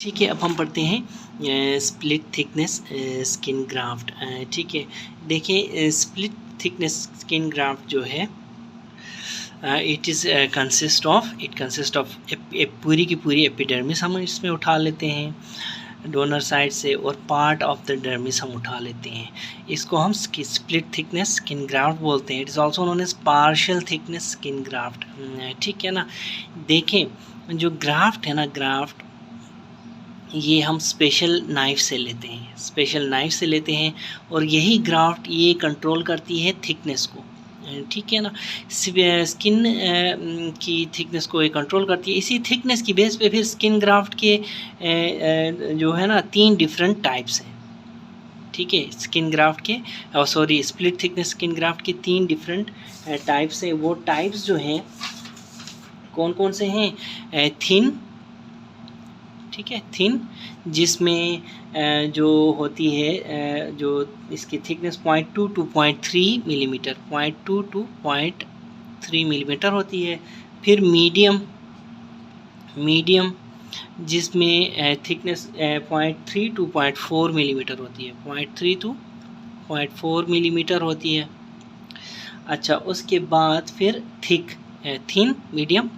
ठीक है, अब हम पढ़ते हैं स्प्लिट थिकनेस स्किन ग्राफ्ट। ठीक है, देखिए स्प्लिट थिकनेस स्किन ग्राफ्ट जो है इट कंसिस्ट ऑफ पूरी की पूरी एपिडर्मिस हम इसमें उठा लेते हैं डोनर साइड से, और पार्ट ऑफ द डर्मिस हम उठा लेते हैं। इसको हम स्प्लिट थिकनेस स्किन ग्राफ्ट बोलते हैं। It is also known as partial thickness skin graft. ठीक है ना। देखें, जो ग्राफ्ट है ना, ग्राफ्ट ये हम स्पेशल नाइफ से लेते हैं और यही ग्राफ्ट ये कंट्रोल करती है थिकनेस को। ठीक है ना, स्किन की थिकनेस को ये कंट्रोल करती है। इसी थिकनेस की बेस पे फिर स्किन ग्राफ्ट के जो है ना 3 डिफरेंट टाइप्स हैं। ठीक है, स्किन ग्राफ्ट के स्प्लिट थिकनेस स्किन ग्राफ्ट के 3 डिफरेंट टाइप्स हैं। वो टाइप्स जो हैं कौन कौन से हैं? थिन, ठीक है, थिन, जिसमें जो होती है जो इसकी thickness 0.2 to 0.3 millimetre, 0.2 to 0.3 millimetre होती है। फिर मीडियम जिसमें थिकनेस 0.3 to 0.4 मिलीमीटर होती है, 0.3 to 0.4 मिलीमीटर होती है। अच्छा, उसके बाद फिर थिन, मीडियम,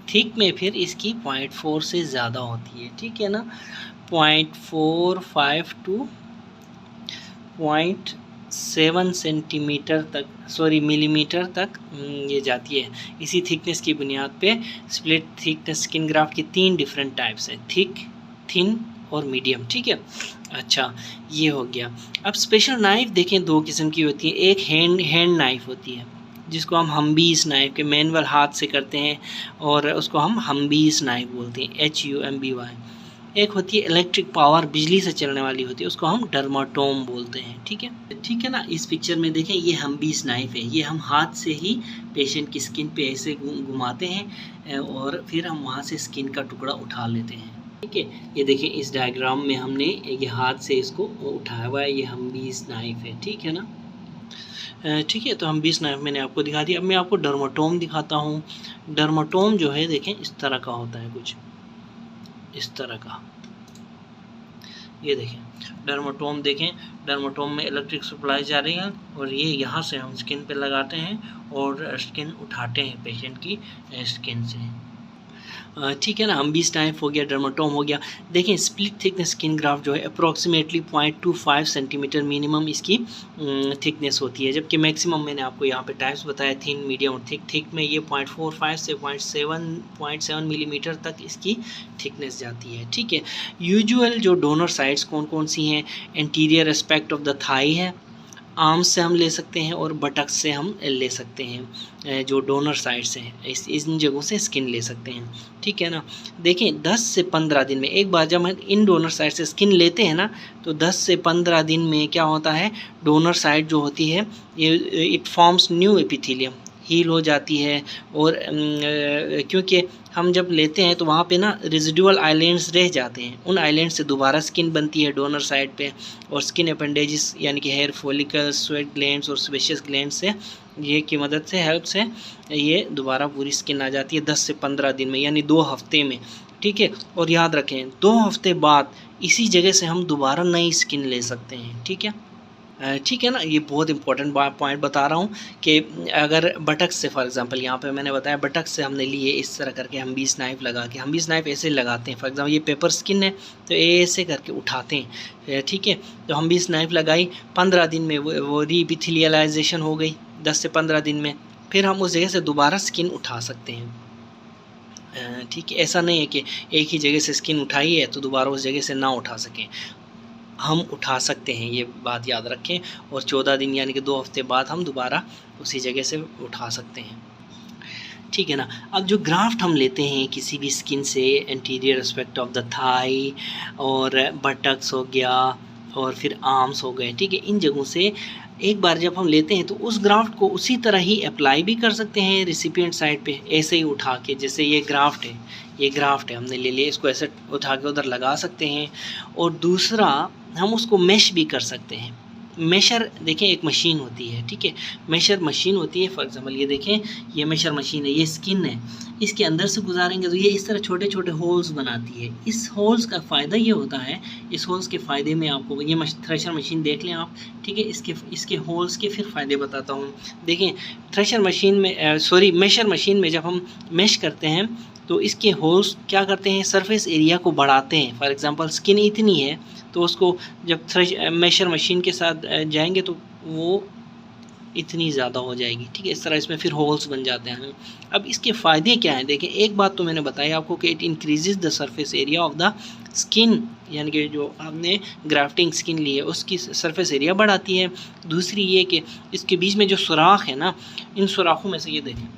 थिक में फिर इसकी 0.4 से ज़्यादा होती है। ठीक है ना, 0.45 to 0.7 सेंटीमीटर तक मिलीमीटर तक ये जाती है। इसी थिकनेस की बुनियाद पे स्प्लिट थिकनेस स्किन ग्राफ्ट की 3 डिफरेंट टाइप्स हैं, थिक, थिन और मीडियम। ठीक है, अच्छा, ये हो गया। अब स्पेशल नाइफ देखें, 2 किस्म की होती है। एक हैंड नाइफ होती है जिसको हम हम्बीस नाइफ के मैनुअल हाथ से करते हैं और उसको हम हम्बीस नाइफ बोलते हैं, HUMBY। एक होती है इलेक्ट्रिक पावर, बिजली से चलने वाली होती है, उसको हम डर्माटोम बोलते हैं। ठीक है ना। इस पिक्चर में देखें, ये हम्बीस नाइफ है। ये हम हाथ से ही पेशेंट की स्किन पे ऐसे घुमाते हैं और फिर हम वहाँ से स्किन का टुकड़ा उठा लेते हैं। ठीक है, ये देखें, इस डायग्राम में हमने ये हाथ से इसको उठाया हुआ है, ये हम्बीस नाइफ है। ठीक है ना। ठीक है, तो हम 20 नाइफ मैंने आपको दिखा दिया। अब मैं आपको डर्माटोम दिखाता हूँ। डर्माटोम जो है, देखें, इस तरह का होता है, कुछ इस तरह का। ये देखें डर्माटोम, देखें डर्माटोम में इलेक्ट्रिक सप्लाई जा रही है और ये यहाँ से हम स्किन पे लगाते हैं और स्किन उठाते हैं पेशेंट की स्किन से। ठीक है ना, हम्बीस नाइफ हो गया, डर्माटोम हो गया। देखें, स्प्लिट थिकनेस स्किन ग्राफ्ट जो है अप्रॉक्सीमेटली 0.25 सेंटीमीटर मिनिमम इसकी थिकनेस होती है, जबकि मैक्सिमम मैंने आपको यहाँ पे टाइप्स बताया, थिन, मीडियम और थिक में ये 0.45 से 0.7 मिलीमीटर तक इसकी थिकनेस जाती है। ठीक है, यूजुअल जो डोनर साइड्स कौन कौन सी हैं? Anterior aspect of the thigh है, आर्म्स से हम ले सकते हैं और बटक्स से हम ले सकते हैं। जो डोनर साइड्स हैं इन जगहों से स्किन ले सकते हैं। ठीक है ना। देखें, 10 से 15 दिन में, एक बार जब हम इन डोनर साइड से स्किन लेते हैं ना, तो 10 से 15 दिन में क्या होता है, डोनर साइड जो होती है ये it forms new epithelium, heal हो जाती है। और क्योंकि हम जब लेते हैं तो वहाँ पे ना रेजिडुअल आइलैंड्स रह जाते हैं, उन आइलैंड से दोबारा स्किन बनती है डोनर साइड पे, और स्किन अपेंडेजेस यानी कि हेयर फॉलिकल्स, स्वेट ग्लैंड्स और सेबेशियस ग्लैंड से ये की मदद से, हेल्प से ये दोबारा पूरी स्किन आ जाती है 10 से 15 दिन में, यानी 2 हफ्ते में। ठीक है, और याद रखें 2 हफ्ते बाद इसी जगह से हम दोबारा नई स्किन ले सकते हैं। ठीक है, ठीक है ना। ये बहुत इंपॉर्टेंट पॉइंट बता रहा हूँ कि अगर बटक्स से, फॉर एग्जांपल यहाँ पे मैंने बताया बटक्स से हमने लिए इस तरह करके हम्बीस नाइफ लगा के, हम्बीस नाइफ ऐसे लगाते हैं। फॉर एग्जांपल ये पेपर स्किन है तो ऐसे करके उठाते हैं। ठीक है, तो हम्बीस नाइफ लगाई, 15 दिन में वो रीइपिथेलियलाइजेशन हो गई, 10 से 15 दिन में, फिर हम उस जगह से दोबारा स्किन उठा सकते हैं। ठीक है, ऐसा नहीं है कि एक ही जगह से स्किन उठाई है तो दोबारा उस जगह से ना उठा सकें, हम उठा सकते हैं, ये बात याद रखें। और 14 दिन यानी कि 2 हफ्ते बाद हम दोबारा उसी जगह से उठा सकते हैं। ठीक है ना। अब जो ग्राफ्ट हम लेते हैं किसी भी स्किन से, anterior aspect of the thigh और बटक्स हो गया और फिर आर्म्स हो गए, ठीक है, इन जगहों से एक बार जब हम लेते हैं तो उस ग्राफ्ट को उसी तरह ही अप्लाई भी कर सकते हैं रिसिपिएंट साइड पे, ऐसे ही उठा के, जैसे ये ग्राफ्ट है हमने ले लिया, इसको ऐसे उठा के उधर लगा सकते हैं। और दूसरा, हम उसको मैश भी कर सकते हैं। मेशर देखें एक मशीन होती है, ठीक है, मेशर मशीन होती है। फॉर एग्जांपल ये देखें, ये मेशर मशीन है, ये स्किन है, इसके अंदर से गुजारेंगे तो ये इस तरह छोटे छोटे होल्स बनाती है। इस होल्स का फ़ायदा ये होता है, इस होल्स के फ़ायदे में आपको ये थ्रेशर मशीन देख लें आप, ठीक है, इसके होल्स के फिर फ़ायदे बताता हूँ। देखें थ्रेशर मशीन में मेशर मशीन में जब हम मेश करते हैं तो इसके होल्स क्या करते हैं, सरफेस एरिया को बढ़ाते हैं। फॉर एग्जांपल स्किन इतनी है तो उसको जब मेशर मशीन के साथ जाएंगे तो वो इतनी ज़्यादा हो जाएगी, ठीक है, इस तरह इसमें फिर होल्स बन जाते हैं। अब इसके फ़ायदे क्या हैं, देखें एक बात तो मैंने बताई आपको कि it increases the surface area of the skin, यानी कि जो आपने ग्राफ्टिंग स्किन ली है उसकी सरफेस एरिया बढ़ाती है। दूसरी ये कि इसके बीच में जो सुराख है ना, इन सुराखों में से ये देखें,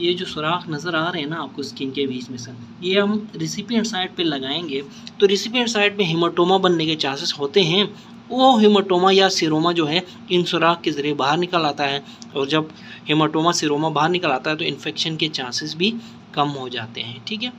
ये जो सुराख नज़र आ रहे हैं ना आपको स्किन के बीच में से, ये हम रिसिपिएंट साइड पे लगाएंगे तो रिसिपिएंट साइड पे हेमाटोमा बनने के चांसेस होते हैं। वो हेमाटोमा या सीरोमा जो है इन सुराख के ज़रिए बाहर निकल आता है, और जब हेमाटोमा सीरोमा बाहर निकल आता है तो इन्फेक्शन के चांसेस भी कम हो जाते हैं, ठीक है।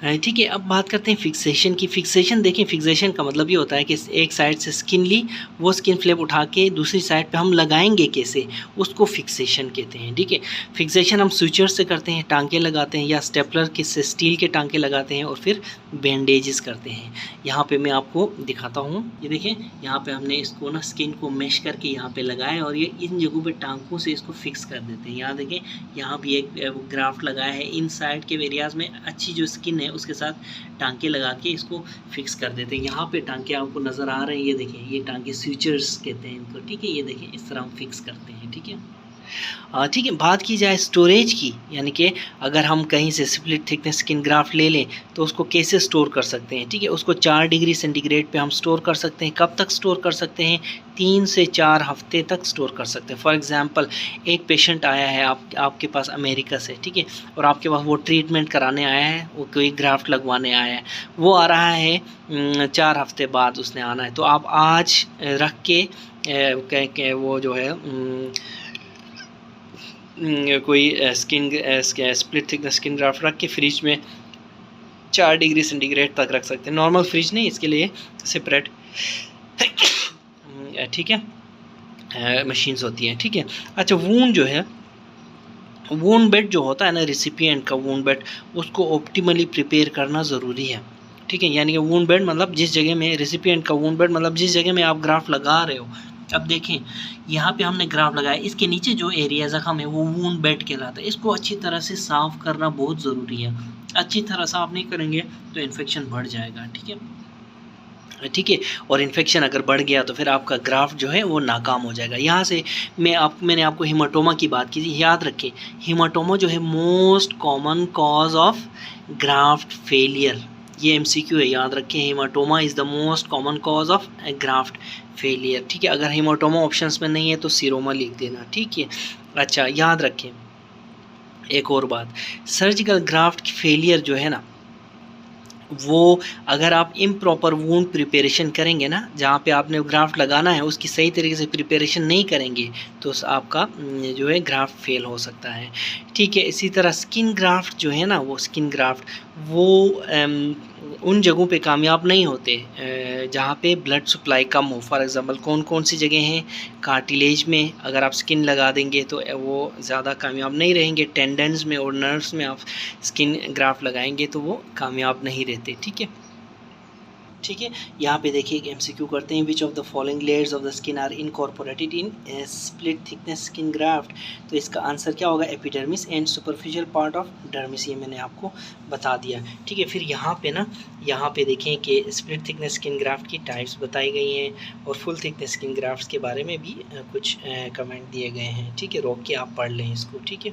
ठीक है, अब बात करते हैं फिक्सेशन की। फिक्सेशन देखें, फिक्सेशन का मतलब ये होता है कि एक साइड से स्किन ली, वो स्किन फ्लैप उठा के दूसरी साइड पे हम लगाएंगे कैसे, उसको फिक्सेशन कहते हैं, ठीक है। फिक्सेशन हम स्विचर से करते हैं, टांके लगाते हैं, या स्टेपलर के से स्टील के टांके लगाते हैं, और फिर बैंडेजेस करते हैं। यहाँ पे मैं आपको दिखाता हूँ, ये देखें, यहाँ पे हमने इसको ना स्किन को मैश करके यहाँ पे लगाया और ये इन जगहों पे टांकों से इसको फिक्स कर देते हैं। यहाँ देखें, यहाँ भी एक ग्राफ्ट लगाया है, इन साइड के एरियाज़ में अच्छी जो स्किन है उसके साथ टांके लगा के इसको फिक्स कर देते हैं। यहाँ पे टांके आपको नज़र आ रहे हैं, ये देखें, ये टांके स्विचर्स कहते हैं इनको, ठीक है, ये देखें इस तरह हम फिक्स करते हैं, ठीक है। ठीक है, बात की जाए स्टोरेज की, यानी कि अगर हम कहीं से स्प्लिट थिकनेस स्किन ग्राफ्ट ले लें तो उसको कैसे स्टोर कर सकते हैं, ठीक है। उसको 4 डिग्री सेंटीग्रेड पे हम स्टोर कर सकते हैं। कब तक स्टोर कर सकते हैं, 3 से 4 हफ्ते तक स्टोर कर सकते हैं। फॉर एग्जांपल एक पेशेंट आया है आपके पास अमेरिका से, ठीक है, और आपके पास वो ट्रीटमेंट कराने आया है, वो कोई ग्राफ्ट लगवाने आया है, वो आ रहा है 4 हफ्ते बाद उसने आना है, तो आप आज रख के वो जो है कोई स्प्लिट थिकनेस स्किन ग्राफ्ट रख के फ्रिज में 4 डिग्री सेंटीग्रेड तक रख सकते हैं। नॉर्मल फ्रिज नहीं, इसके लिए सेपरेट ठीक है मशीन्स होती हैं, ठीक है। अच्छा, वूंड जो है, वूंड बेड जो होता है ना, रिसिपिएंट का वूंड बेड, उसको ऑप्टिमली प्रिपेयर करना ज़रूरी है, ठीक है। यानी कि वूंड बेड मतलब जिस जगह में रिसिपिएंट का वूंड बेड मतलब जिस जगह में आप ग्राफ्ट लगा रहे हो। अब देखें, यहाँ पे हमने ग्राफ लगाया, इसके नीचे जो एरिया ज़ख्म है वो वूंड बेड कहलाता है। इसको अच्छी तरह से साफ़ करना बहुत ज़रूरी है। अच्छी तरह साफ़ नहीं करेंगे तो इन्फेक्शन बढ़ जाएगा, ठीक है, ठीक है। और इन्फेक्शन अगर बढ़ गया तो फिर आपका ग्राफ्ट जो है वो नाकाम हो जाएगा। यहाँ से मैंने आपको हेमाटोमा की बात की थी, याद रखें, हेमाटोमा जो है most common cause of graft failure, ये MCQ है, याद रखें। Haematoma is the most common cause of graft failure, ठीक है। अगर हेमाटोमा ऑप्शंस में नहीं है तो सीरोमा लिख देना, ठीक है। अच्छा, याद रखें एक और बात, सर्जिकल ग्राफ्ट फेलियर जो है ना, वो अगर आप इम्प्रॉपर वूंड प्रिपरेशन करेंगे ना, जहाँ पे आपने ग्राफ्ट लगाना है उसकी सही तरीके से प्रिपरेशन नहीं करेंगे तो आपका जो है ग्राफ्ट फेल हो सकता है, ठीक है। इसी तरह स्किन ग्राफ्ट जो है ना, वो स्किन ग्राफ्ट वो उन जगहों पे कामयाब नहीं होते जहाँ पे ब्लड सप्लाई कम हो। फॉर एग्जांपल कौन कौन सी जगह हैं, कार्टिलेज में अगर आप स्किन लगा देंगे तो वो ज़्यादा कामयाब नहीं रहेंगे। टेंडन्स में और नर्व्स में आप स्किन ग्राफ्ट लगाएंगे तो वो कामयाब नहीं रहते, ठीक है, ठीक है। यहाँ पे देखिए MCQ करते हैं, which of the following layers of the skin are incorporated in split thickness skin graft. तो इसका आंसर क्या होगा, epidermis and superficial part of dermis, ये मैंने आपको बता दिया, ठीक है। फिर यहाँ पे ना, यहाँ पे देखें कि स्प्लिट थिकनेस स्किन ग्राफ्ट की टाइप्स बताई गई हैं और फुल थिकनेस स्किन ग्राफ्ट के बारे में भी कुछ कमेंट दिए गए हैं, ठीक है। रोक के आप पढ़ लें इसको, ठीक है।